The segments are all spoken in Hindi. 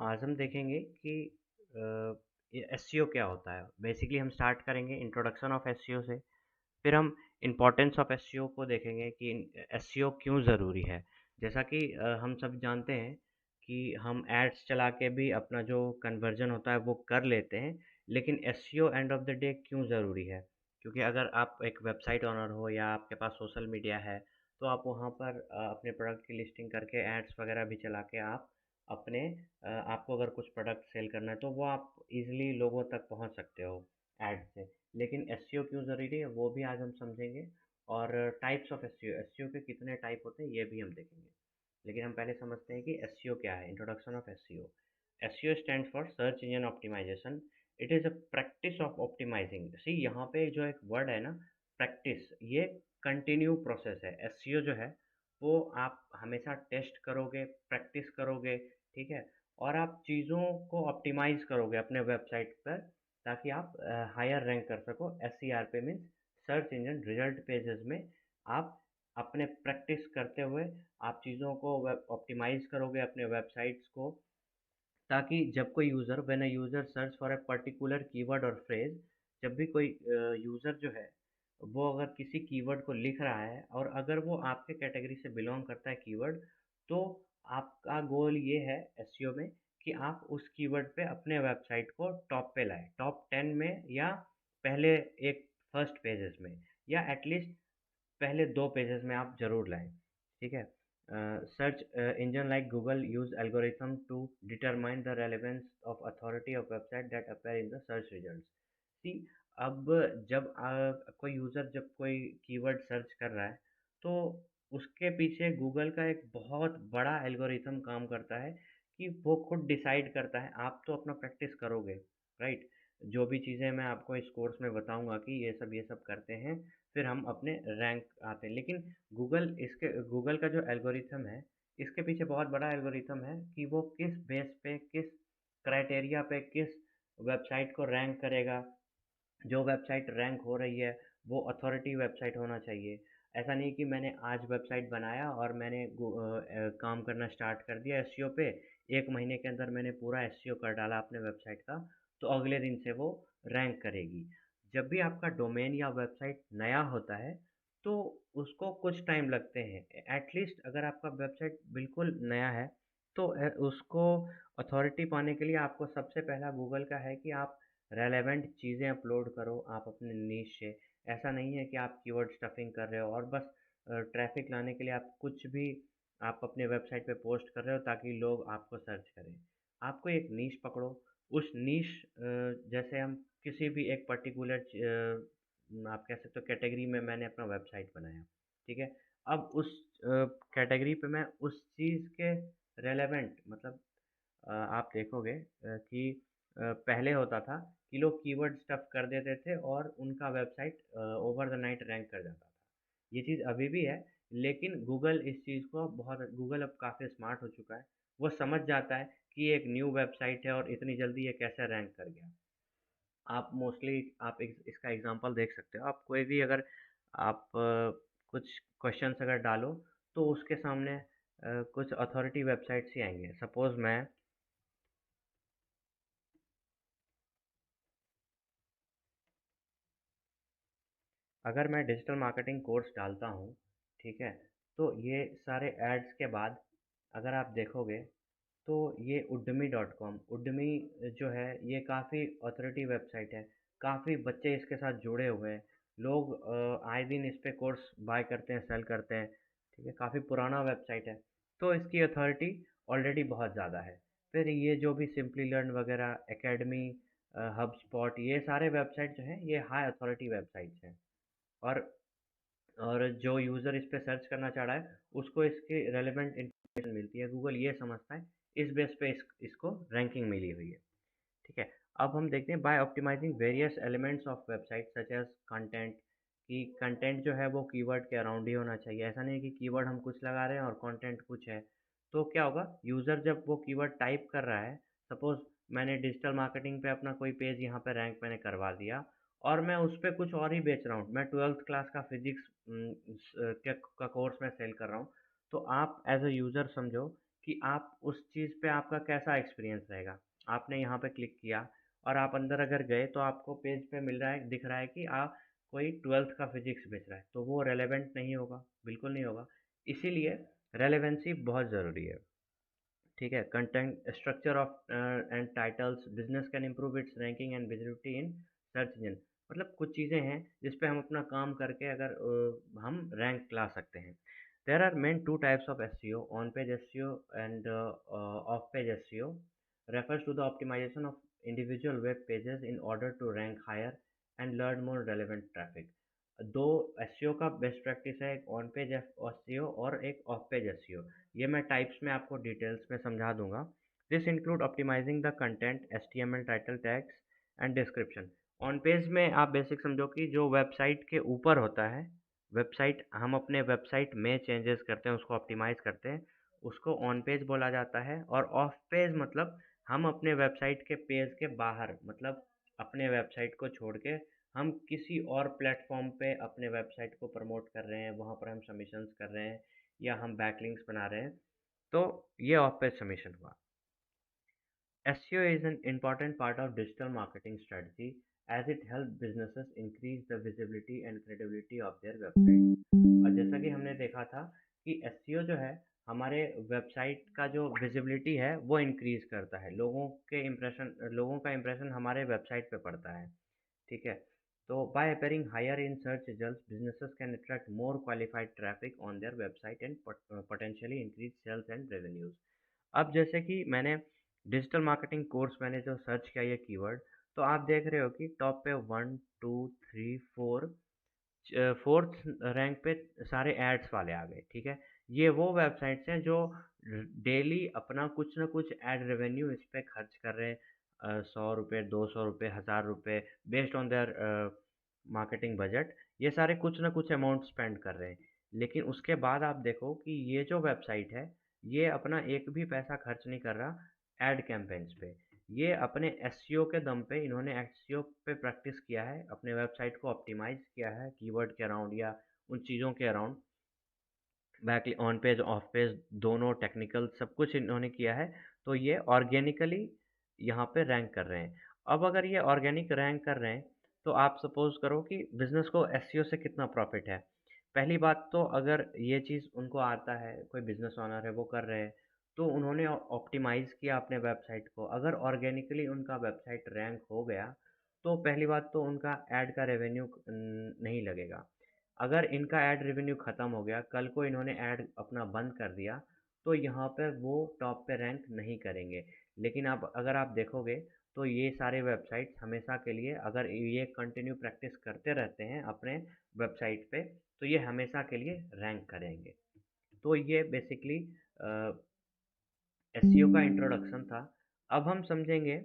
आज हम देखेंगे कि ये एसईओ क्या होता है। बेसिकली हम स्टार्ट करेंगे इंट्रोडक्शन ऑफ एसईओ से। फिर हम इम्पोर्टेंस ऑफ एसईओ को देखेंगे कि एसईओ क्यों ज़रूरी है। जैसा कि हम सब जानते हैं कि हम एड्स चला के भी अपना जो कन्वर्जन होता है वो कर लेते हैं, लेकिन SEO and of the day क्यों ज़रूरी है? क्योंकि अगर आप एक वेबसाइट ओनर हो या आपके पास सोशल मीडिया है, तो आप वहाँ पर अपने प्रोडक्ट की लिस्टिंग करके एड्स वगैरह भी चला के आप अपने आपको अगर कुछ प्रोडक्ट सेल करना है तो वो आप इजीली लोगों तक पहुँच सकते हो एड से। लेकिन एसईओ क्यों ज़रूरी है वो भी आज हम समझेंगे। और टाइप्स ऑफ एसईओ, एसईओ के कितने टाइप होते हैं ये भी हम देखेंगे। लेकिन हम पहले समझते हैं कि एसईओ क्या है। Introduction of SEO. SEO stands for search engine optimization. It is a practice of optimizing. See यहाँ पे जो एक वर्ड है ना, प्रैक्टिस, ये कंटिन्यू प्रोसेस है। एसईओ जो है वो आप हमेशा टेस्ट करोगे, प्रैक्टिस करोगे, ठीक है, और आप चीज़ों को ऑप्टिमाइज़ करोगे अपने वेबसाइट पर ताकि आप हायर रैंक कर सको। एसईआर पे means search engine result pages में आप अपने प्रैक्टिस करते हुए आप चीज़ों को वेब ऑप्टिमाइज़ करोगे अपने वेबसाइट्स को, ताकि जब कोई user when a user search for a particular keyword और फ्रेज, जब भी कोई यूज़र जो है वो अगर किसी कीवर्ड को लिख रहा है और अगर वो आपके कैटेगरी से बिलोंग करता है कीवर्ड, तो आपका गोल ये है एसईओ में कि आप उस कीवर्ड पे अपने वेबसाइट को टॉप पे लाएं, टॉप 10 में, या पहले एक फर्स्ट पेजेस में, या एटलीस्ट पहले 2 पेजेस में आप ज़रूर लाएँ, ठीक है? Search engine like Google use algorithm to determine the relevance of authority of website that appear in the search results. See, अब जब कोई यूज़र जब कोई कीवर्ड सर्च कर रहा है, तो उसके पीछे गूगल का एक बहुत बड़ा एल्गोरिथम काम करता है कि वो खुद डिसाइड करता है। आप तो अपना प्रैक्टिस करोगे, राइट? जो भी चीज़ें मैं आपको इस कोर्स में बताऊँगा कि ये सब करते हैं, फिर हम अपने रैंक आते हैं। लेकिन गूगल का जो एल्गोरिथम है, इसके पीछे बहुत बड़ा एल्गोरिथम है कि वो किस बेस पे, किस क्राइटेरिया पे, किस वेबसाइट को रैंक करेगा। जो वेबसाइट रैंक हो रही है वो अथॉरिटी वेबसाइट होना चाहिए। ऐसा नहीं कि मैंने आज वेबसाइट बनाया और मैंने काम करना स्टार्ट कर दिया एसईओ पे, 1 महीने के अंदर मैंने पूरा एसईओ कर डाला अपने वेबसाइट का, तो अगले दिन से वो रैंक करेगी। जब भी आपका डोमेन या वेबसाइट नया होता है तो उसको कुछ टाइम लगते हैं। एटलीस्ट अगर आपका वेबसाइट बिल्कुल नया है तो उसको अथॉरिटी पाने के लिए आपको सबसे पहला गूगल का है कि आप रेलेवेंट चीज़ें अपलोड करो आप अपने नीश से। ऐसा नहीं है कि आप कीवर्ड स्टफिंग कर रहे हो और बस ट्रैफिक लाने के लिए आप कुछ भी आप अपने वेबसाइट पे पोस्ट कर रहे हो ताकि लोग आपको सर्च करें। आपको एक नीश पकड़ो, उस नीश जैसे हम किसी भी एक पर्टिकुलर आप कह सकते हो कैटेगरी में मैंने अपना वेबसाइट बनाया, ठीक है। अब उस कैटेगरी पे मैं उस चीज़ के रेलेवेंट मतलब आप देखोगे कि पहले होता था कि लोग कीवर्ड स्टफ़ कर देते थे और उनका website over the night rank कर जाता था। ये चीज़ अभी भी है, लेकिन गूगल अब काफ़ी स्मार्ट हो चुका है। वो समझ जाता है कि ये एक न्यू वेबसाइट है और इतनी जल्दी ये कैसे रैंक कर गया। आप मोस्टली आप इसका एग्ज़ाम्पल देख सकते हो। आप कोई भी अगर आप कुछ क्वेश्चंस अगर डालो, तो उसके सामने कुछ अथॉरिटी वेबसाइट्स ही आएँगे। सपोज़ अगर मैं डिजिटल मार्केटिंग कोर्स डालता हूँ, ठीक है, तो ये सारे एड्स के बाद अगर आप देखोगे तो ये उद्यमी डॉट कॉम, उद्यमी जो है ये काफ़ी अथॉरिटी वेबसाइट है। काफ़ी बच्चे इसके साथ जुड़े हुए हैं। लोग आए दिन इस पे कोर्स बाय करते हैं, सेल करते हैं, ठीक है, काफ़ी पुराना वेबसाइट है। तो इसकी अथॉरिटी ऑलरेडी बहुत ज़्यादा है। फिर ये जो भी सिंपली लर्न वगैरह, एकेडमी, हब स्पॉट, ये सारे वेबसाइट जो हैं ये हाई अथॉरिटी वेबसाइट्स हैं। और जो यूज़र इस पे सर्च करना चाह रहा है उसको इसकी रेलेवेंट इन्फॉर्मेशन मिलती है। गूगल ये समझता है इस बेस पे इसको रैंकिंग मिली हुई है, ठीक है। अब हम देखते हैं by optimising various elements of website such as content, कि कंटेंट जो है वो कीवर्ड के अराउंड ही होना चाहिए। ऐसा नहीं है कि कीवर्ड हम कुछ लगा रहे हैं और कंटेंट कुछ है। तो क्या होगा, यूज़र जब वो कीवर्ड टाइप कर रहा है, सपोज़ मैंने डिजिटल मार्केटिंग पे अपना कोई पेज यहाँ पे रैंक मैंने करवा दिया और मैं उस पे कुछ और ही बेच रहा हूँ। मैं 12th क्लास का फिजिक्स का कोर्स मैं सेल कर रहा हूँ। तो आप एज अ यूज़र समझो कि आप उस चीज़ पे आपका कैसा एक्सपीरियंस रहेगा। आपने यहाँ पे क्लिक किया और आप अंदर अगर गए तो आपको पेज पे मिल रहा है, दिख रहा है कि आप कोई 12th का फिजिक्स बेच रहा है, तो वो रेलेवेंट नहीं होगा, बिल्कुल नहीं होगा। इसीलिए रेलेवेंसी बहुत ज़रूरी है। ठीक है, content structure of and titles, business can improve it's ranking and visibility in search engine. मतलब कुछ चीज़ें हैं जिस पे हम अपना काम करके अगर हम रैंक ला सकते हैं। There are main two types of SEO, on page SEO and off page SEO, refers to the optimization of individual web pages in order to rank higher and learn more relevant traffic। दो एसईओ का बेस्ट प्रैक्टिस है, एक ऑन पेज एसईओ और एक ऑफ पेज एसईओ। ये मैं टाइप्स में आपको डिटेल्स में समझा दूंगा। This include optimising the content, HTML, title tags and description. On page में आप बेसिक समझो कि जो वेबसाइट के ऊपर होता है, वेबसाइट हम अपने वेबसाइट में चेंजेस करते हैं, उसको ऑप्टिमाइज करते हैं, उसको ऑन पेज बोला जाता है। और ऑफ पेज मतलब हम अपने वेबसाइट के पेज के बाहर, मतलब अपने वेबसाइट को छोड़ के हम किसी और प्लेटफॉर्म पे अपने वेबसाइट को प्रमोट कर रहे हैं, वहाँ पर हम सबमिशंस कर रहे हैं या हम बैकलिंक्स बना रहे हैं, तो ये ऑफ पेज सबमिशन हुआ। SEO is an important part of digital marketing strategy as it helps businesses increase the visibility and credibility of their website। और जैसा कि हमने देखा था कि SEO जो है हमारे वेबसाइट का जो विजिबिलिटी है वो इंक्रीज करता है, लोगों का इम्प्रेशन हमारे वेबसाइट पे पड़ता है। ठीक है, तो by appearing higher in search results, businesses can attract more qualified traffic on their website and potentially increase sales and revenues. अब जैसे कि मैंने डिजिटल मार्केटिंग कोर्स मैंने जो सर्च किया ये कीवर्ड, तो आप देख रहे हो कि टॉप पे 1 2 3 4 फोर्थ रैंक पे सारे एड्स वाले आ गए। ठीक है, ये वो वेबसाइट्स हैं जो डेली अपना कुछ ना कुछ एड रेवेन्यू इस पे खर्च कर रहे हैं, 100 रुपये, 200 रुपये, 1000 रुपये, based on their marketing budget. ये सारे कुछ ना कुछ अमाउंट स्पेंड कर रहे हैं। लेकिन उसके बाद आप देखो कि ये जो वेबसाइट है, ये अपना एक भी पैसा खर्च नहीं कर रहा एड कैंपेन्स पे। ये अपने एसईओ के दम पे, इन्होंने एसईओ पे प्रैक्टिस किया है, अपने वेबसाइट को ऑप्टिमाइज किया है कीवर्ड के अराउंड या उन चीज़ों के around. Back on page of page दोनों टेक्निकल सब कुछ इन्होंने किया है, तो ये ऑर्गेनिकली यहाँ पे रैंक कर रहे हैं। अब अगर ये ऑर्गेनिक रैंक कर रहे हैं, तो आप सपोज करो कि बिजनेस को एसईओ से कितना प्रॉफिट है। पहली बात तो अगर ये चीज़ उनको आता है, कोई बिजनेस ओनर है वो कर रहे हैं, तो उन्होंने ऑप्टिमाइज किया अपने वेबसाइट को। अगर ऑर्गेनिकली उनका वेबसाइट रैंक हो गया, तो पहली बात तो उनका ऐड का रेवेन्यू नहीं लगेगा। अगर इनका ऐड रेवेन्यू ख़त्म हो गया, कल को इन्होंने ऐड अपना बंद कर दिया, तो यहाँ पे वो टॉप पे रैंक नहीं करेंगे। लेकिन आप अगर आप देखोगे तो ये सारे वेबसाइट्स हमेशा के लिए, अगर ये कंटिन्यू प्रैक्टिस करते रहते हैं अपने वेबसाइट पे, तो ये हमेशा के लिए रैंक करेंगे। तो ये बेसिकली एसईओ का इंट्रोडक्शन था। अब हम समझेंगे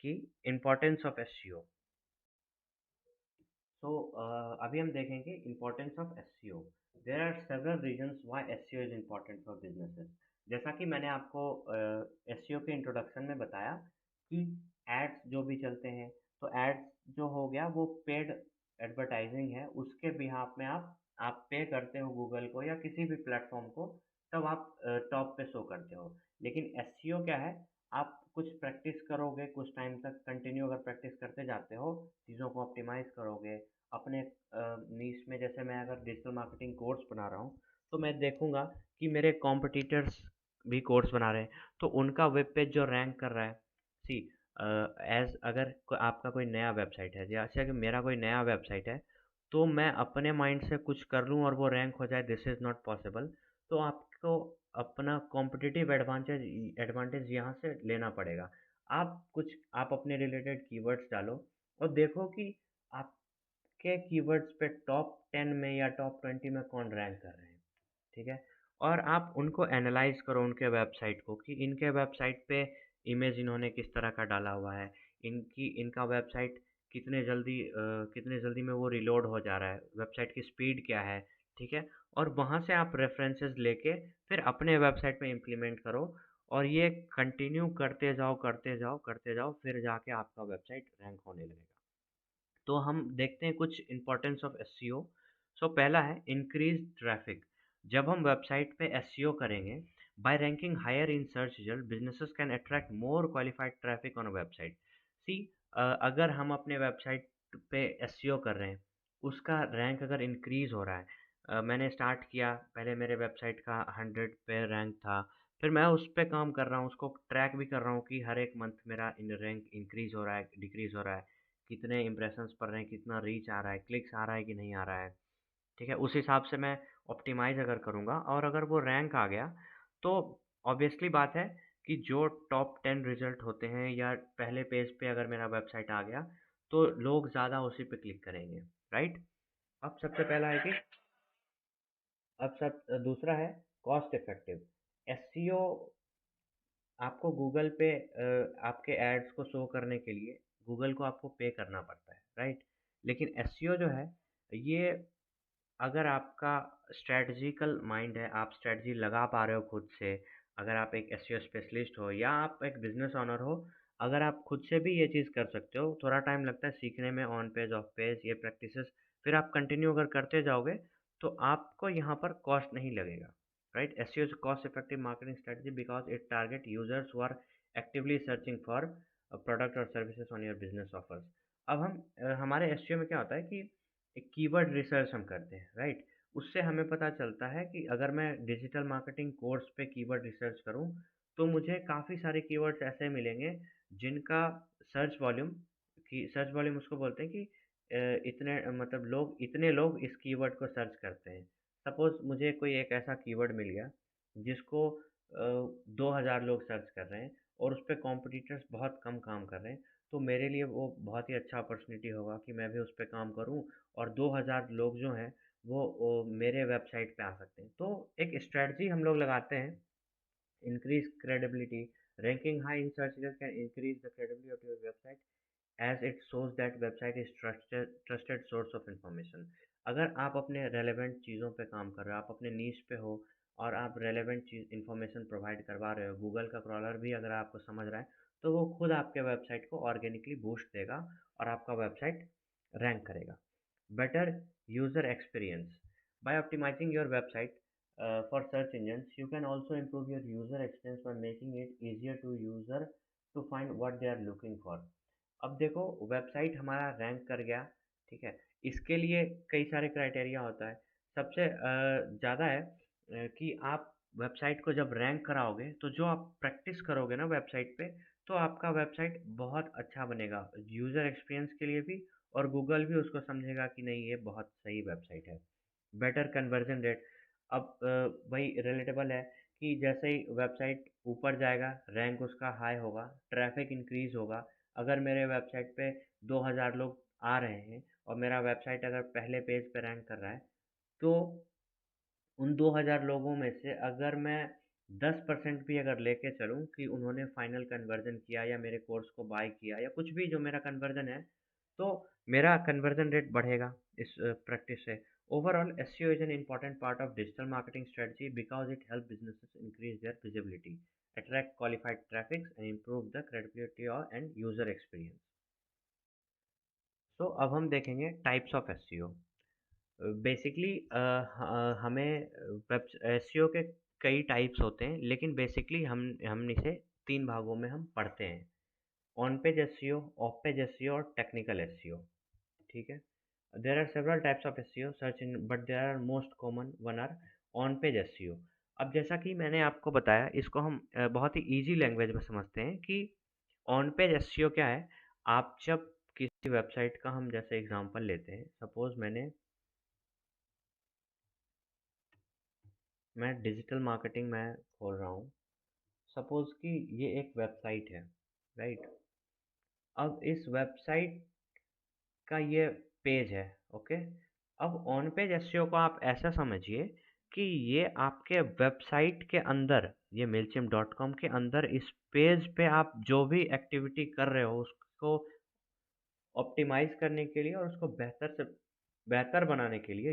कि इम्पोर्टेंस ऑफ एसईओ। So अभी हम देखेंगे importance of SEO। There are several reasons why SEO is important for businesses। जैसा कि मैंने आपको SEO के इंट्रोडक्शन में बताया कि एड्स जो भी चलते हैं, तो एड्स जो हो गया वो पेड एडवर्टाइजिंग है, उसके बिहाफ में आप पे करते हो गूगल को या किसी भी प्लेटफॉर्म को, तब आप टॉप पे शो करते हो। लेकिन SEO क्या है, आप कुछ प्रैक्टिस करोगे, कुछ टाइम तक कंटिन्यू अगर प्रैक्टिस करते जाते हो, चीज़ों को ऑप्टिमाइज़ करोगे अपने नीश में। जैसे मैं अगर डिजिटल मार्केटिंग कोर्स बना रहा हूँ, तो मैं देखूंगा कि मेरे कॉम्पिटिटर्स भी कोर्स बना रहे हैं, तो उनका वेब पेज जो रैंक कर रहा है, सी एज अगर आपका कोई नया वेबसाइट है, जैसे कि मेरा कोई नया वेबसाइट है, तो मैं अपने माइंड से कुछ कर लूँ और वो रैंक हो जाए, दिस इज़ नॉट पॉसिबल। तो आपको अपना कॉम्पिटिटिव एडवांटेज एडवांटेज यहाँ से लेना पड़ेगा। आप अपने रिलेटेड कीवर्ड्स डालो और देखो कि आप के कीवर्ड्स पे टॉप 10 में या टॉप 20 में कौन रैंक कर रहे हैं। ठीक है, और आप उनको एनालाइज करो, उनके वेबसाइट को, कि इनके वेबसाइट पे इमेज इन्होंने किस तरह का डाला हुआ है, इनका वेबसाइट कितने जल्दी में वो रिलोड हो जा रहा है, वेबसाइट की स्पीड क्या है। ठीक है, और वहाँ से आप रेफरेंसेस लेके फिर अपने वेबसाइट में इम्प्लीमेंट करो, और ये कंटिन्यू करते जाओ करते जाओ करते जाओ, फिर जाके आपका वेबसाइट रैंक होने लगेगा। तो हम देखते हैं कुछ इंपॉर्टेंस ऑफ एसईओ। सो पहला है इंक्रीज ट्रैफिक। जब हम वेबसाइट पे एसईओ करेंगे, By ranking higher in search result, businesses can attract more qualified traffic on a website. See, अगर हम अपने वेबसाइट पे एसईओ कर रहे हैं, उसका रैंक अगर इंक्रीज हो रहा है, मैंने स्टार्ट किया, पहले मेरे वेबसाइट का 100 पे रैंक था, फिर मैं उस पे काम कर रहा हूँ, उसको ट्रैक भी कर रहा हूँ कि हर एक मंथ मेरा इन रैंक इंक्रीज हो रहा है, डिक्रीज हो रहा है, कितने इंप्रेशंस पड़ रहे हैं, कितना रीच आ रहा है, क्लिक्स आ रहा है कि नहीं आ रहा है। ठीक है, उस हिसाब से मैं ऑप्टिमाइज़ अगर करूँगा और अगर वो रैंक आ गया, तो ऑब्वियसली बात है कि जो टॉप 10 रिज़ल्ट होते हैं या पहले पेज पे अगर मेरा वेबसाइट आ गया, तो लोग ज़्यादा उसी पे क्लिक करेंगे, राइट? अब सबसे पहला है कि अब सब दूसरा है कॉस्ट इफ़ेक्टिव। एसईओ आपको गूगल पे आपके एड्स को शो करने के लिए गूगल को आपको पे करना पड़ता है, राइट? लेकिन एसईओ जो है, ये अगर आपका स्ट्रैटेजिकल माइंड है, आप स्ट्रैटेजी लगा पा रहे हो खुद से, अगर आप एक एसईओ स्पेशलिस्ट हो या आप एक बिजनेस ओनर हो, अगर आप खुद से भी ये चीज़ कर सकते हो, थोड़ा टाइम लगता है सीखने में, ऑन पेज ऑफ पेज ये प्रैक्टिसेस, फिर आप कंटिन्यू अगर करते जाओगे तो आपको यहाँ पर कॉस्ट नहीं लगेगा, right? SEO is cost effective marketing strategy because it target users who are actively searching for product और services on your business offers. अब हम हमारे एसईओ में क्या होता है कि एक कीवर्ड रिसर्च हम करते हैं, राइट? उससे हमें पता चलता है कि अगर मैं डिजिटल मार्केटिंग कोर्स पे कीवर्ड रिसर्च करूं, तो मुझे काफ़ी सारे कीवर्ड्स ऐसे मिलेंगे जिनका सर्च वॉल्यूम उसको बोलते हैं कि इतने मतलब लोग इतने लोग इस कीवर्ड को सर्च करते हैं। सपोज मुझे कोई एक ऐसा कीवर्ड मिल गया जिसको 2000 लोग सर्च कर रहे हैं और उस पर कॉम्पिटिटर्स बहुत कम काम कर रहे हैं, तो मेरे लिए वो बहुत ही अच्छा अपॉर्चुनिटी होगा कि मैं भी उस पर काम करूं और 2000 लोग जो हैं वो मेरे वेबसाइट पे आ सकते हैं। तो एक स्ट्रेटजी हम लोग लगाते हैं, increase credibility, ranking high in search result can increase the credibility of your website as it shows that website is trusted source of information. अगर आप अपने रेलेवेंट चीज़ों पे काम कर रहे हो, आप अपने नीश पे हो और आप रेलेवेंट चीज़ इंफॉर्मेशन प्रोवाइड करवा रहे हो, गूगल का क्रॉलर भी अगर आपको समझ रहा है, तो वो खुद आपके वेबसाइट को ऑर्गेनिकली बूस्ट देगा और आपका वेबसाइट रैंक करेगा। Better user experience, by optimizing your website for search engines, you can also improve your user experience by making it easier to user to find what they are looking for. अब देखो, वेबसाइट हमारा रैंक कर गया, ठीक है? इसके लिए कई सारे क्राइटेरिया होता है। सबसे ज़्यादा है कि आप वेबसाइट को जब रैंक कराओगे, तो जो आप प्रैक्टिस करोगे ना वेबसाइट पे, तो आपका वेबसाइट बहुत अच्छा बनेगा, यूज़र एक्सपीरियंस के लिए भी, और गूगल भी उसको समझेगा कि नहीं, ये बहुत सही वेबसाइट है। बेटर कन्वर्जन रेट, अब वही रिलेटेबल है कि जैसे ही वेबसाइट ऊपर जाएगा, रैंक उसका हाई होगा, ट्रैफिक इंक्रीज होगा। अगर मेरे वेबसाइट पे 2000 लोग आ रहे हैं और मेरा वेबसाइट अगर पहले पेज पे रैंक कर रहा है, तो उन 2000 लोगों में से अगर मैं 10% भी अगर लेके चलूँ कि उन्होंने फाइनल कन्वर्जन किया या मेरे कोर्स को बाय किया या कुछ भी जो मेरा कन्वर्जन है, तो मेरा कन्वर्जन रेट बढ़ेगा इस प्रैक्टिस से। Overall SEO is an important part of digital marketing strategy because it help businesses increase their visibility, attract qualified traffic and improve the credibility and user experience. So अब हम देखेंगे टाइप्स ऑफ एसईओ। बेसिकली हमें वेब एसईओ के कई टाइप्स होते हैं, लेकिन बेसिकली हम इसे तीन भागों में हम पढ़ते हैं: on page SEO, off page SEO और टेक्निकल एसईओ। ठीक है, there are several types of SEO search in, but there are most common one are on page SEO. अब जैसा कि मैंने आपको बताया, इसको हम बहुत ही इजी लैंग्वेज में समझते हैं कि ऑन पेज एसईओ क्या है। आप जब किसी वेबसाइट का, हम जैसे एग्जांपल लेते हैं, सपोज मैं डिजिटल मार्केटिंग में खोल रहा हूँ, सपोज कि ये एक वेबसाइट है, राइट? अब इस वेबसाइट का ये पेज है, ओके? अब ऑन पेज एसईओ को आप ऐसा समझिए कि ये आपके वेबसाइट के अंदर, ये mailchimp.com के अंदर इस पेज पे आप जो भी एक्टिविटी कर रहे हो उसको ऑप्टिमाइज़ करने के लिए और उसको बेहतर से बेहतर बनाने के लिए,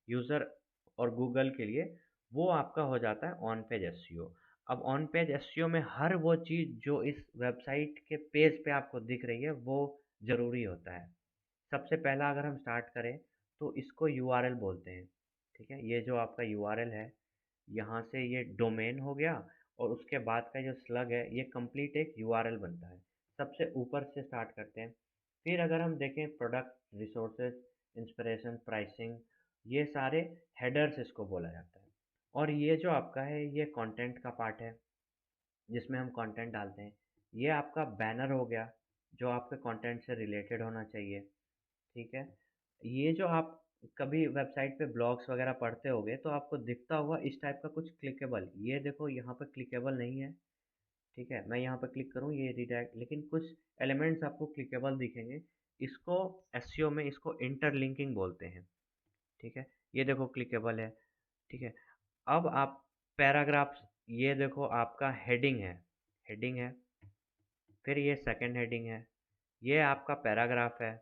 यूज़र और गूगल के लिए, वो आपका हो जाता है ऑन पेज एसईओ। अब ऑन पेज एसईओ में हर वो चीज़ जो इस वेबसाइट के पेज पे आपको दिख रही है, वो ज़रूरी होता है। सबसे पहला अगर हम स्टार्ट करें, तो इसको यूआरएल बोलते हैं, ठीक है? ये जो आपका यूआरएल है, यहाँ से ये डोमेन हो गया, और उसके बाद का जो स्लग है ये कंप्लीट एक यूआरएल बनता है। सबसे ऊपर से स्टार्ट करते हैं। फिर अगर हम देखें प्रोडक्ट, रिसोर्सेज, इंस्पिरेशन, प्राइसिंग, ये सारे हेडर्स इसको बोला जाता है। और ये जो आपका है ये कंटेंट का पार्ट है, जिसमें हम कंटेंट डालते हैं। ये आपका बैनर हो गया, जो आपके कंटेंट से रिलेटेड होना चाहिए। ठीक है। ये जो आप कभी वेबसाइट पे ब्लॉग्स वगैरह पढ़ते होगे तो आपको दिखता होगा इस टाइप का कुछ क्लिकेबल। ये देखो यहाँ पे क्लिकेबल नहीं है। ठीक है, मैं यहाँ पे क्लिक करूँ ये रिडायरेक्ट, लेकिन कुछ एलिमेंट्स आपको क्लिकेबल दिखेंगे। इसको एसईओ में इसको इंटरलिंकिंग बोलते हैं। ठीक है, ये देखो क्लिकेबल है। ठीक है। अब आप पैराग्राफ्स, ये देखो आपका हेडिंग है, हेडिंग है। फिर ये सेकंड हेडिंग है, ये आपका पैराग्राफ है।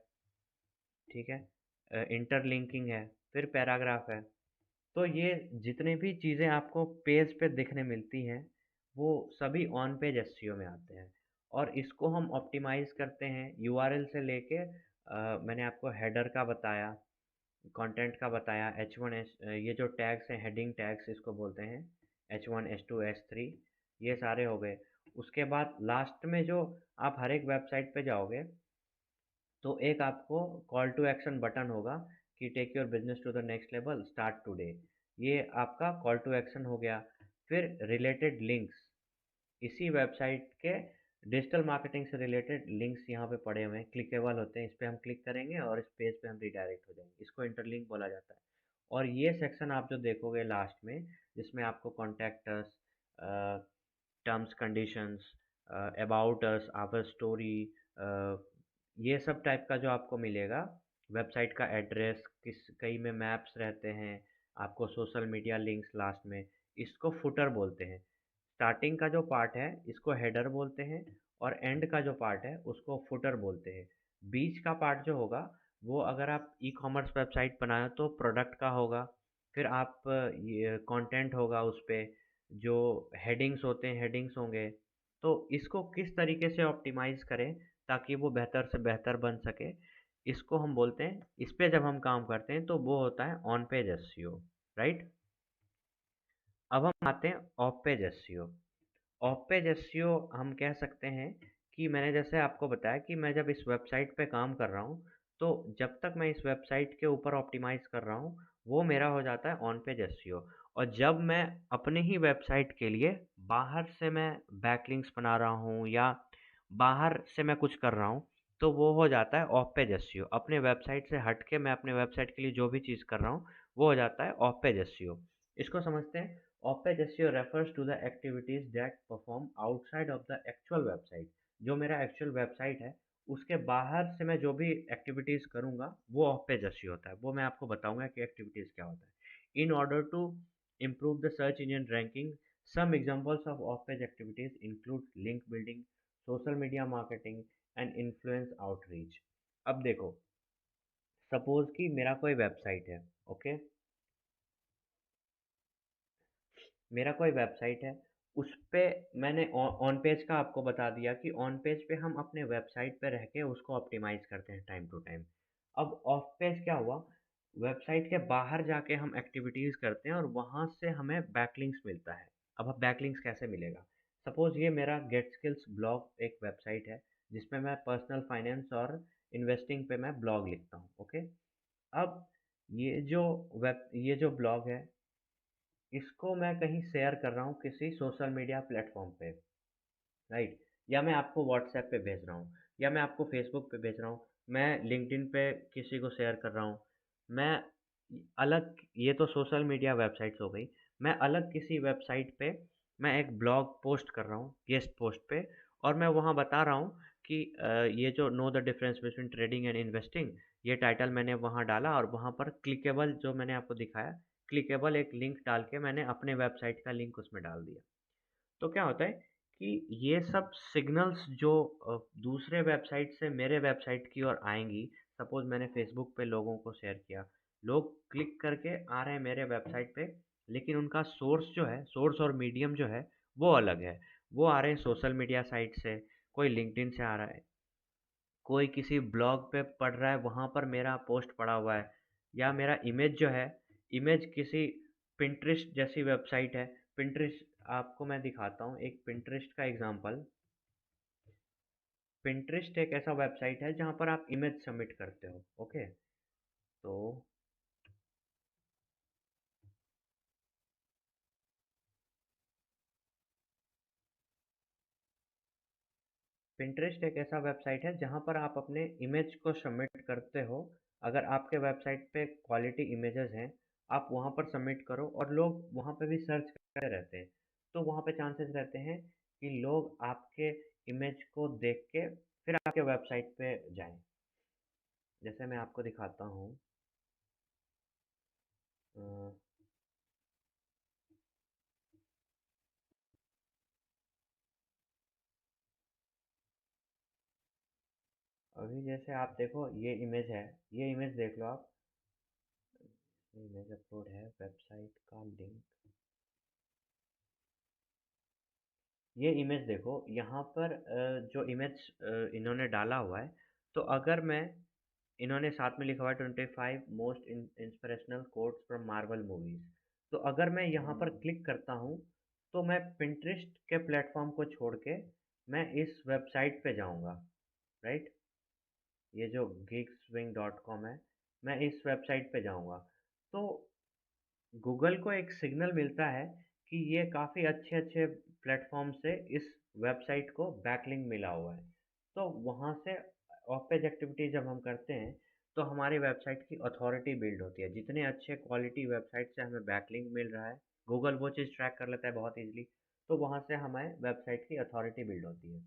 ठीक है, इंटरलिंकिंग है, फिर पैराग्राफ है। तो ये जितने भी चीज़ें आपको पेज पे दिखने मिलती हैं वो सभी ऑन पेज एसईओ में आते हैं। और इसको हम ऑप्टिमाइज करते हैं यूआरएल से लेके मैंने आपको हेडर का बताया, कंटेंट का बताया, H1 ये जो टैग्स हैं, हेडिंग टैग्स इसको बोलते हैं, H1 H2 H3, ये सारे हो गए। उसके बाद लास्ट में जो आप हर एक वेबसाइट पे जाओगे तो एक आपको कॉल टू एक्शन बटन होगा कि take your business to the next level, start today. ये आपका कॉल टू एक्शन हो गया। फिर रिलेटेड लिंक्स, इसी वेबसाइट के डिजिटल मार्केटिंग से रिलेटेड लिंक्स यहाँ पे पड़े हुए हैं, क्लिकेबल होते हैं। इस पर हम क्लिक करेंगे और इस पेज पे हम रिडायरेक्ट हो जाएंगे। इसको इंटरलिंक बोला जाता है। और ये सेक्शन आप जो देखोगे लास्ट में, जिसमें आपको contact us, terms conditions, about us, our story, ये सब टाइप का जो आपको मिलेगा, वेबसाइट का एड्रेस, किस कई में मैप्स रहते हैं, आपको सोशल मीडिया लिंक्स लास्ट में, इसको फुटर बोलते हैं। स्टार्टिंग का जो पार्ट है इसको हेडर बोलते हैं, और एंड का जो पार्ट है उसको फुटर बोलते हैं। बीच का पार्ट जो होगा वो, अगर आप ई कॉमर्स वेबसाइट बनाए तो प्रोडक्ट का होगा। फिर आप ये कंटेंट होगा उस पे, जो हेडिंग्स होते हैं हेडिंग्स होंगे। तो इसको किस तरीके से ऑप्टिमाइज करें ताकि वो बेहतर से बेहतर बन सके, इसको हम बोलते हैं। इस पे जब हम काम करते हैं तो वो होता है ऑन पेज एसईओ, राइट। अब हम आते हैं of page SEO. Off page SEO हम कह सकते हैं कि मैंने जैसे आपको बताया कि मैं जब इस वेबसाइट पे काम कर रहा हूँ, तो जब तक मैं इस वेबसाइट के ऊपर ऑप्टिमाइज कर रहा हूँ वो मेरा हो जाता है ऑन पेज एसईओ। और जब मैं अपने ही वेबसाइट के लिए बाहर से मैं बैकलिंक्स बना रहा हूँ या बाहर से मैं कुछ कर रहा हूँ, तो वो हो जाता है ऑफ पेज एसईओ। अपने वेबसाइट से हट के मैं अपने वेबसाइट के लिए जो भी चीज़ कर रहा हूँ वो हो जाता है ऑफ पेज एसईओ। इसको समझते हैं। Off-page SEO refers to the activities that perform outside of the actual website। जो मेरा एक्चुअल वेबसाइट है उसके बाहर से मैं जो भी एक्टिविटीज़ करूँगा वो ऑफ पेज एसईओ होता है। वो मैं आपको बताऊंगा कि एक्टिविटीज़ क्या होता है। In order to improve the search engine ranking, some examples of off-page activities include link building, social media marketing and influence outreach। अब देखो, सपोज कि मेरा कोई वेबसाइट है, ओके, मेरा कोई वेबसाइट है, उस पे मैंने ऑन पेज का आपको बता दिया कि ऑन पेज पे हम अपने वेबसाइट पे रह के उसको ऑप्टिमाइज करते हैं टाइम टू टाइम। अब ऑफ पेज क्या हुआ, वेबसाइट के बाहर जाके हम एक्टिविटीज़ करते हैं और वहाँ से हमें बैकलिंक्स मिलता है। अब बैकलिंक्स कैसे मिलेगा, सपोज ये मेरा गेट स्किल्स ब्लॉग एक वेबसाइट है जिसमें मैं पर्सनल फाइनेंस और इन्वेस्टिंग पे मैं ब्लॉग लिखता हूँ, ओके। अब ये जो ब्लॉग है इसको मैं कहीं शेयर कर रहा हूँ किसी सोशल मीडिया प्लेटफॉर्म पे, राइट। या मैं आपको व्हाट्सएप पे भेज रहा हूँ, या मैं आपको फेसबुक पे भेज रहा हूँ, मैं लिंक्डइन पे किसी को शेयर कर रहा हूँ। मैं अलग, ये तो सोशल मीडिया वेबसाइट्स हो गई। मैं अलग किसी वेबसाइट पे मैं एक ब्लॉग पोस्ट कर रहा हूँ गेस्ट पोस्ट पे, और मैं वहाँ बता रहा हूँ कि ये जो know the difference between trading and investing, ये टाइटल मैंने वहाँ डाला, और वहाँ पर क्लिकेबल जो मैंने आपको दिखाया, क्लिकेबल एक लिंक डाल के मैंने अपने वेबसाइट का लिंक उसमें डाल दिया। तो क्या होता है कि ये सब सिग्नल्स जो दूसरे वेबसाइट से मेरे वेबसाइट की ओर आएंगी, सपोज मैंने फेसबुक पे लोगों को शेयर किया, लोग क्लिक करके आ रहे हैं मेरे वेबसाइट पे, लेकिन उनका सोर्स जो है, सोर्स और मीडियम जो है वो अलग है। वो आ रहे हैं सोशल मीडिया साइट से, कोई लिंक्डइन से आ रहा है, कोई किसी ब्लॉग पे पढ़ रहा है, वहाँ पर मेरा पोस्ट पड़ा हुआ है, या मेरा इमेज जो है, इमेज किसी पिंटरेस्ट जैसी वेबसाइट है। पिंटरेस्ट आपको मैं दिखाता हूँ एक पिंटरेस्ट का एग्जांपल। पिंटरेस्ट एक ऐसा वेबसाइट है जहाँ पर आप इमेज सबमिट करते हो। ओके, तो पिंटरेस्ट एक ऐसा वेबसाइट है जहाँ पर आप अपने इमेज को सबमिट करते हो। अगर आपके वेबसाइट पे क्वालिटी इमेजेस हैं, आप वहाँ पर सबमिट करो और लोग वहाँ पे भी सर्च करते रहते हैं। तो वहाँ पे चांसेस रहते हैं कि लोग आपके इमेज को देख के फिर आपके वेबसाइट पे जाएं। जैसे मैं आपको दिखाता हूँ। अ, अभी जैसे आप देखो ये इमेज है, ये इमेज देख लो आप। इमेज अपलोड है, वेबसाइट का लिंक। ये इमेज देखो यहाँ पर जो इमेज इन्होंने डाला हुआ है। तो अगर मैं, इन्होंने साथ में लिखा हुआ है 25 most inspirational quotes from Marvel movies. तो अगर मैं यहाँ पर क्लिक करता हूँ तो मैं पिंटरेस्ट के प्लेटफॉर्म को छोड़ के मैं इस वेबसाइट पे जाऊँगा। राइट, ये जो geekswing.com है, मैं इस वेबसाइट पे जाऊँगा। तो गूगल को एक सिग्नल मिलता है कि ये काफ़ी अच्छे अच्छे प्लेटफॉर्म से इस वेबसाइट को बैकलिंक मिला हुआ है। तो वहाँ से ऑफ पेज एक्टिविटी जब हम करते हैं तो हमारी वेबसाइट की अथॉरिटी बिल्ड होती है। जितने अच्छे क्वालिटी वेबसाइट से हमें बैकलिंक मिल रहा है, गूगल वो चीज़ ट्रैक कर लेता है बहुत ईजिली। तो वहाँ से हमें वेबसाइट की अथॉरिटी बिल्ड होती है।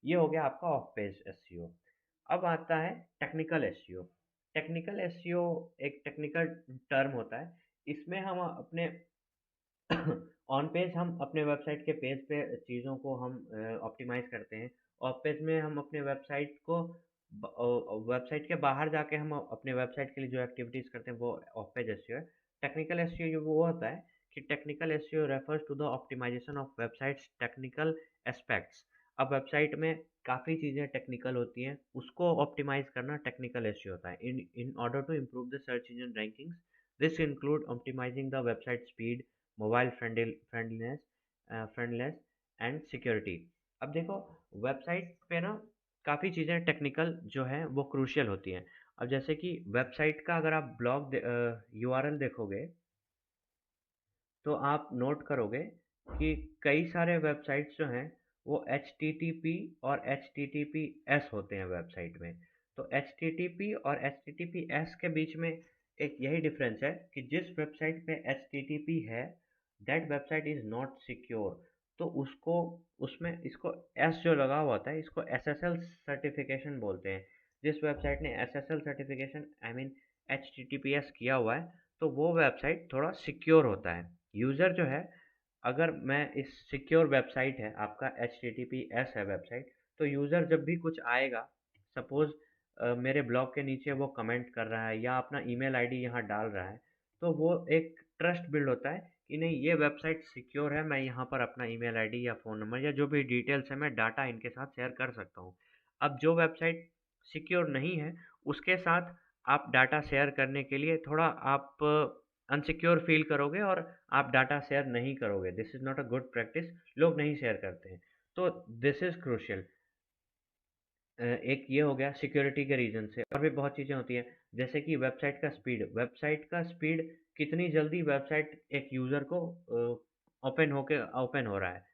ये हो गया आपका ऑफ पेज एसईओ। अब आता है टेक्निकल एसईओ। टेक्निकल एसईओ एक टेक्निकल टर्म होता है। इसमें हम अपने ऑन पेज हम अपने वेबसाइट के पेज पे चीज़ों को हम ऑप्टिमाइज़ करते हैं। ऑफ पेज में हम अपने वेबसाइट को वेबसाइट के बाहर जाके हम अपने वेबसाइट के लिए जो एक्टिविटीज़ करते हैं वो ऑफ पेज एसईओ है। टेक्निकल एसईओ जो वो होता है कि technical SEO refers to the optimisation of websites technical aspects. अब वेबसाइट में काफ़ी चीज़ें टेक्निकल होती हैं, उसको ऑप्टिमाइज़ करना टेक्निकल एसईओ होता है। In order to improve the search engine rankings, this include optimising the website speed, mobile friendliness and security. अब देखो वेबसाइट पे ना काफ़ी चीज़ें टेक्निकल जो हैं वो क्रूशियल होती हैं। अब जैसे कि वेबसाइट का अगर आप ब्लॉग यूआरएल देखोगे तो आप नोट करोगे कि कई सारे वेबसाइट्स जो हैं वो एच और एच होते हैं वेबसाइट में। तो एच और एच के बीच में एक यही डिफरेंस है कि जिस वेबसाइट पे एच है, that website is not secure. तो उसको, उसमें इसको एस जो लगा हुआ होता है इसको एसएसएल सर्टिफिकेशन बोलते हैं। जिस वेबसाइट ने SSL certification I mean H किया हुआ है तो वो वेबसाइट थोड़ा सिक्योर होता है। यूज़र जो है, अगर मैं इस सिक्योर वेबसाइट है आपका एच है वेबसाइट, तो यूज़र जब भी कुछ आएगा, सपोज़ मेरे ब्लॉग के नीचे वो कमेंट कर रहा है या अपना ईमेल आईडी यहाँ डाल रहा है, तो वो एक ट्रस्ट बिल्ड होता है कि नहीं ये वेबसाइट सिक्योर है, मैं यहाँ पर अपना ईमेल आईडी या फ़ोन नंबर या जो भी डिटेल्स है मैं डाटा इनके साथ शेयर कर सकता हूँ। अब जो वेबसाइट सिक्योर नहीं है उसके साथ आप डाटा शेयर करने के लिए थोड़ा आप अनसिक्योर फील करोगे और आप डाटा शेयर नहीं करोगे। This is not a good practice, लोग नहीं शेयर करते हैं। तो दिस इज़ क्रूशियल। एक ये हो गया सिक्योरिटी के रीज़न से, और भी बहुत चीज़ें होती हैं जैसे कि वेबसाइट का स्पीड, कितनी जल्दी वेबसाइट एक यूज़र को ओपन हो रहा है।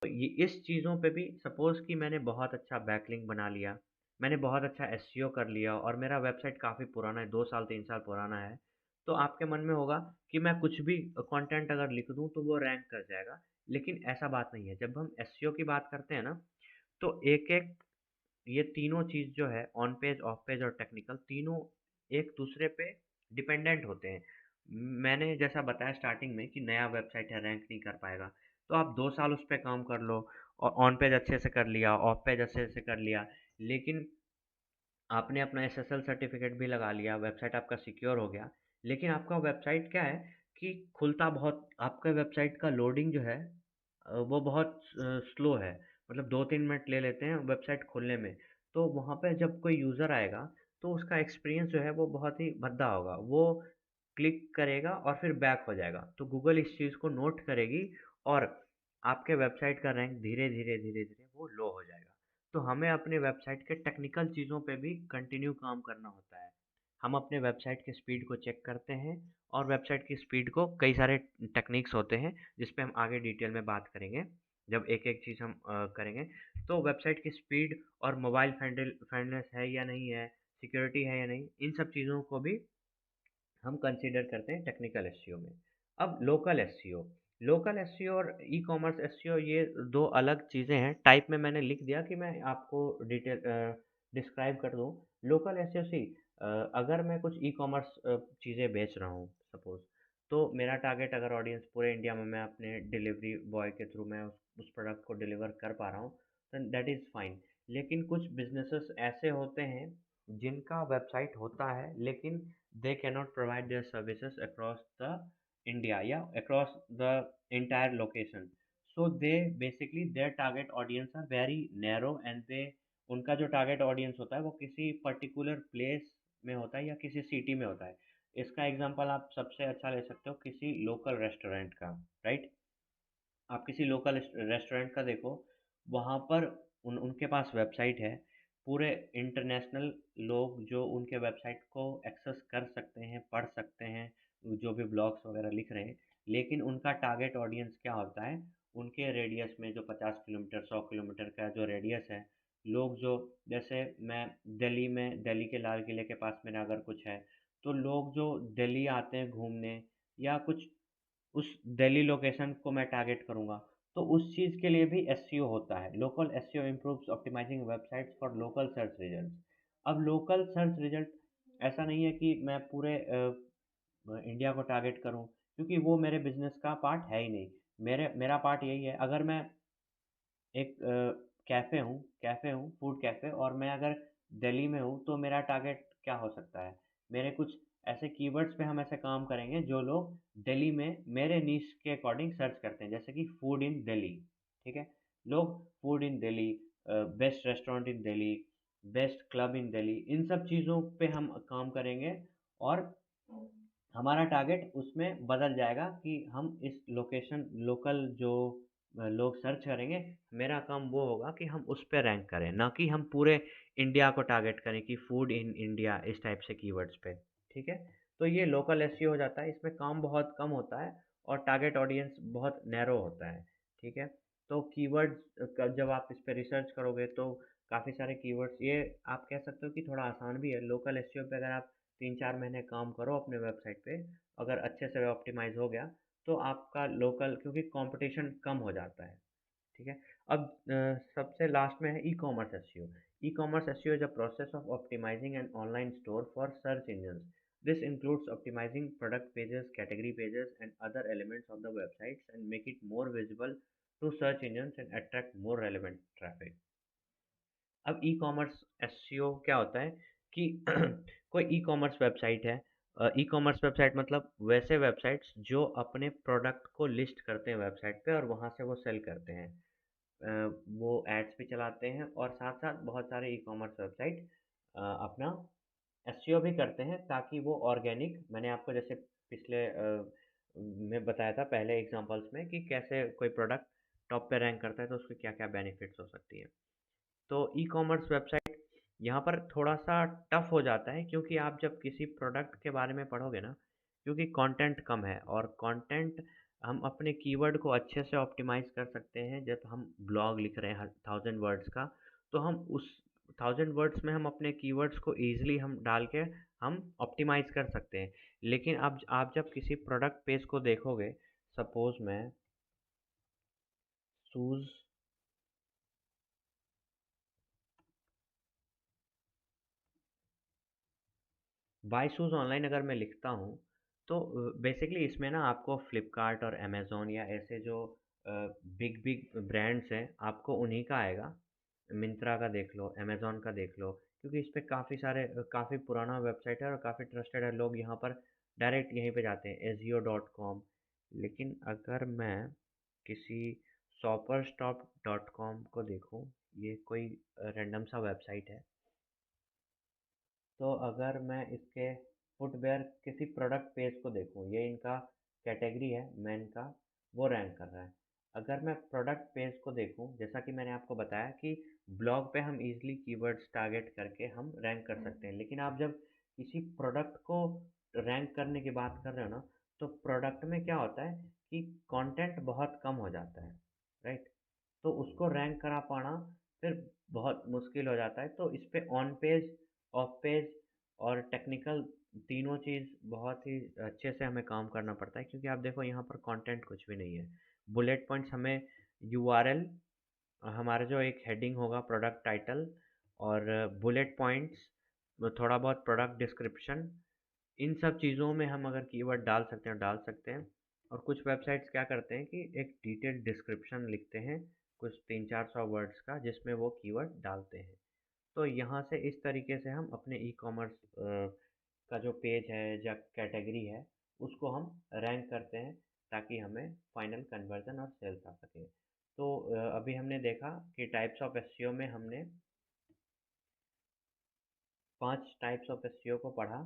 तो ये इस चीज़ों पे भी सपोज़ कि मैंने बहुत अच्छा बैकलिंक बना लिया, मैंने बहुत अच्छा एसईओ कर लिया और मेरा वेबसाइट काफ़ी पुराना है, 2 साल 3 साल पुराना है, तो आपके मन में होगा कि मैं कुछ भी कंटेंट अगर लिख दूँ तो वो रैंक कर जाएगा। लेकिन ऐसा बात नहीं है। जब हम एसईओ की बात करते हैं ना, तो एक-एक ये तीनों चीज़ जो है ऑन पेज, ऑफ पेज और टेक्निकल, तीनों एक दूसरे पे डिपेंडेंट होते हैं। मैंने जैसा बताया स्टार्टिंग में कि नया वेबसाइट है रैंक नहीं कर पाएगा, तो आप 2 साल उस पे काम कर लो और ऑन पेज अच्छे से कर लिया, ऑफ पेज अच्छे से कर लिया, लेकिन आपने अपना एसएसएल सर्टिफिकेट भी लगा लिया, वेबसाइट आपका सिक्योर हो गया, लेकिन आपका वेबसाइट क्या है कि खुलता बहुत, आपका वेबसाइट का लोडिंग जो है वो बहुत स्लो है। मतलब 2-3 मिनट ले लेते हैं वेबसाइट खोलने में। तो वहाँ पे जब कोई यूज़र आएगा तो उसका एक्सपीरियंस जो है वो बहुत ही भद्दा होगा। वो क्लिक करेगा और फिर बैक हो जाएगा, तो गूगल इस चीज़ को नोट करेगी और आपके वेबसाइट का रैंक धीरे धीरे धीरे धीरे वो लो हो जाएगा। तो हमें अपने वेबसाइट के टेक्निकल चीज़ों पे भी कंटिन्यू काम करना होता है। हम अपने वेबसाइट की स्पीड को चेक करते हैं और वेबसाइट की स्पीड को कई सारे टेक्निक्स होते हैं जिस पे हम आगे डिटेल में बात करेंगे जब एक एक चीज़ हम करेंगे। तो वेबसाइट की स्पीड और मोबाइल फ्रेंडनेस है या नहीं है, सिक्योरिटी है या नहीं, इन सब चीज़ों को भी हम कंसीडर करते हैं टेक्निकल एसईओ में। अब लोकल एसईओ और ई कॉमर्स एसईओ ये दो अलग चीज़ें हैं। टाइप में मैंने लिख दिया कि मैं आपको डिटेल डिस्क्राइब कर दूँ। लोकल एसईओ सी अगर मैं कुछ ई कॉमर्स चीज़ें बेच रहा हूँ सपोज़, तो मेरा टारगेट अगर ऑडियंस पूरे इंडिया में मैं अपने डिलीवरी बॉय के थ्रू मैं उस प्रोडक्ट को डिलीवर कर पा रहा हूँ, देन दैट इज़ फाइन। लेकिन कुछ बिजनेसेस ऐसे होते हैं जिनका वेबसाइट होता है लेकिन they cannot provide their services across the India, yeah, across the entire location. So they basically their target audience are very narrow and they उनका जो टारगेट ऑडियंस होता है वो किसी पर्टिकुलर प्लेस में होता है या किसी सिटी में होता है। इसका एग्जांपल आप सबसे अच्छा ले सकते हो किसी लोकल रेस्टोरेंट का, राइट? आप किसी लोकल रेस्टोरेंट का देखो, वहाँ पर उनके पास वेबसाइट है। पूरे इंटरनेशनल लोग जो उनके वेबसाइट को एक्सेस कर सकते हैं, पढ़ सकते हैं, जो भी ब्लॉग्स वगैरह लिख रहे हैं। लेकिन उनका टारगेट ऑडियंस क्या होता है? उनके रेडियस में जो 50 किलोमीटर 100 किलोमीटर का जो रेडियस है, लोग जो जैसे मैं दिल्ली के लाल किले के पास मेरा अगर कुछ है, तो लोग जो दिल्ली आते हैं घूमने या कुछ उस दिल्ली लोकेशन को मैं टारगेट करूँगा, तो उस चीज़ के लिए भी एसईओ होता है। Local SEO improves optimising websites for local search results. अब लोकल सर्च रिजल्ट ऐसा नहीं है कि मैं पूरे इंडिया को टारगेट करूँ, क्योंकि वो मेरे बिजनेस का पार्ट है ही नहीं। मेरा पार्ट यही है, अगर मैं एक कैफ़े हूँ फूड कैफ़े, और मैं अगर दिल्ली में हूँ तो मेरा टारगेट क्या हो सकता है? मेरे कुछ ऐसे कीवर्ड्स पे हम ऐसे काम करेंगे जो लोग दिल्ली में मेरे नीश के अकॉर्डिंग सर्च करते हैं, जैसे कि फूड इन दिल्ली, ठीक है? लोग food in Delhi, best restaurant in Delhi, best club in Delhi, इन सब चीज़ों पे हम काम करेंगे और हमारा टारगेट उसमें बदल जाएगा कि हम इस लोकेशन लोकल जो लोग सर्च करेंगे, मेरा काम वो होगा कि हम उस पे रैंक करें, ना कि हम पूरे इंडिया को टारगेट करें कि फूड इन इंडिया इस टाइप से कीवर्ड्स पे, ठीक है? तो ये लोकल एसईओ हो जाता है, इसमें काम बहुत कम होता है और टारगेट ऑडियंस बहुत नैरो होता है, ठीक है? तो कीवर्ड्स का जब आप इस पे रिसर्च करोगे तो काफ़ी सारे कीवर्ड्स, ये आप कह सकते हो कि थोड़ा आसान भी है। लोकल एसईओ पे अगर आप 3-4 महीने काम करो अपने वेबसाइट पे, अगर अच्छे से ऑप्टिमाइज हो गया, तो आपका लोकल, क्योंकि कंपटीशन कम हो जाता है, ठीक है? अब सबसे लास्ट में है ecommerce SEO. Ecommerce SEO is a process of optimising an online store for search engines. This includes optimizing product pages, category pages, and other elements of the websites and make it more visible to search engines and attract more relevant traffic. अब ई कॉमर्स एसईओ क्या होता है कि कोई ई कॉमर्स वेबसाइट है। ई कॉमर्स वेबसाइट मतलब वैसे वेबसाइट्स जो अपने प्रोडक्ट को लिस्ट करते हैं वेबसाइट पे और वहाँ से वो सेल करते हैं। वो एड्स भी चलाते हैं और साथ साथ बहुत सारे ई कॉमर्स वेबसाइट अपना एसईओ भी करते हैं ताकि वो ऑर्गेनिक, मैंने आपको जैसे पिछले में बताया था पहले एग्जांपल्स में कि कैसे कोई प्रोडक्ट टॉप पे रैंक करता है तो उसकी क्या क्या बेनिफिट्स हो सकती है। तो ई कॉमर्स वेबसाइट यहाँ पर थोड़ा सा टफ हो जाता है, क्योंकि आप जब किसी प्रोडक्ट के बारे में पढ़ोगे ना, क्योंकि कंटेंट कम है और कंटेंट हम अपने कीवर्ड को अच्छे से ऑप्टिमाइज कर सकते हैं। जब हम ब्लॉग लिख रहे हैं 1000 वर्ड्स का, तो हम उस 1000 वर्ड्स में हम अपने कीवर्ड्स को ईजिली हम डाल के हम ऑप्टिमाइज कर सकते हैं। लेकिन अब आप जब किसी प्रोडक्ट पेज को देखोगे, सपोज मैं शूज़ बाय शूज़ ऑनलाइन अगर मैं लिखता हूँ, तो बेसिकली इसमें ना आपको फ्लिपकार्ट और अमेज़न या ऐसे जो बिग बिग ब्रांड्स हैं, आपको उन्हीं का आएगा। मिंत्रा का देख लो, अमेज़न का देख लो, क्योंकि इस पे काफ़ी सारे काफ़ी पुराना वेबसाइट है और काफ़ी ट्रस्टेड है। लोग यहाँ पर डायरेक्ट यहीं पे जाते हैं, एजियो.com। लेकिन अगर मैं किसी shopperstop.com को देखूँ, ये कोई रैंडम सा वेबसाइट है। तो अगर मैं इसके फुटवेयर किसी प्रोडक्ट पेज को देखूँ, ये इनका कैटेगरी है मेन का, वो रैंक कर रहा है। अगर मैं प्रोडक्ट पेज को देखूँ, जैसा कि मैंने आपको बताया कि ब्लॉग पे हम इजीली कीवर्ड्स टारगेट करके हम रैंक कर सकते हैं, लेकिन आप जब किसी प्रोडक्ट को रैंक करने की बात कर रहे हो ना, तो प्रोडक्ट में क्या होता है कि कंटेंट बहुत कम हो जाता है, राइट? तो उसको रैंक करा पाना फिर बहुत मुश्किल हो जाता है। तो इस पे ऑन पेज, ऑफ पेज और टेक्निकल तीनों चीज़ बहुत ही अच्छे से हमें काम करना पड़ता है, क्योंकि आप देखो यहाँ पर कंटेंट कुछ भी नहीं है। बुलेट पॉइंट्स हमें यूआरएल, हमारा जो एक हेडिंग होगा प्रोडक्ट टाइटल, और बुलेट पॉइंट्स, थोड़ा बहुत प्रोडक्ट डिस्क्रिप्शन, इन सब चीज़ों में हम अगर कीवर्ड डाल सकते हैं डाल सकते हैं। और कुछ वेबसाइट्स क्या करते हैं कि एक डिटेल्ड डिस्क्रिप्शन लिखते हैं कुछ 300-400 वर्ड्स का, जिसमें वो कीवर्ड डालते हैं। तो यहाँ से इस तरीके से हम अपने ई कॉमर्स का जो पेज है या कैटेगरी है, उसको हम रैंक करते हैं, ताकि हमें फाइनल कन्वर्जन और सेल्स आ सके। तो अभी हमने देखा कि टाइप्स ऑफ एसईओ में हमने 5 टाइप्स ऑफ एसईओ को पढ़ा।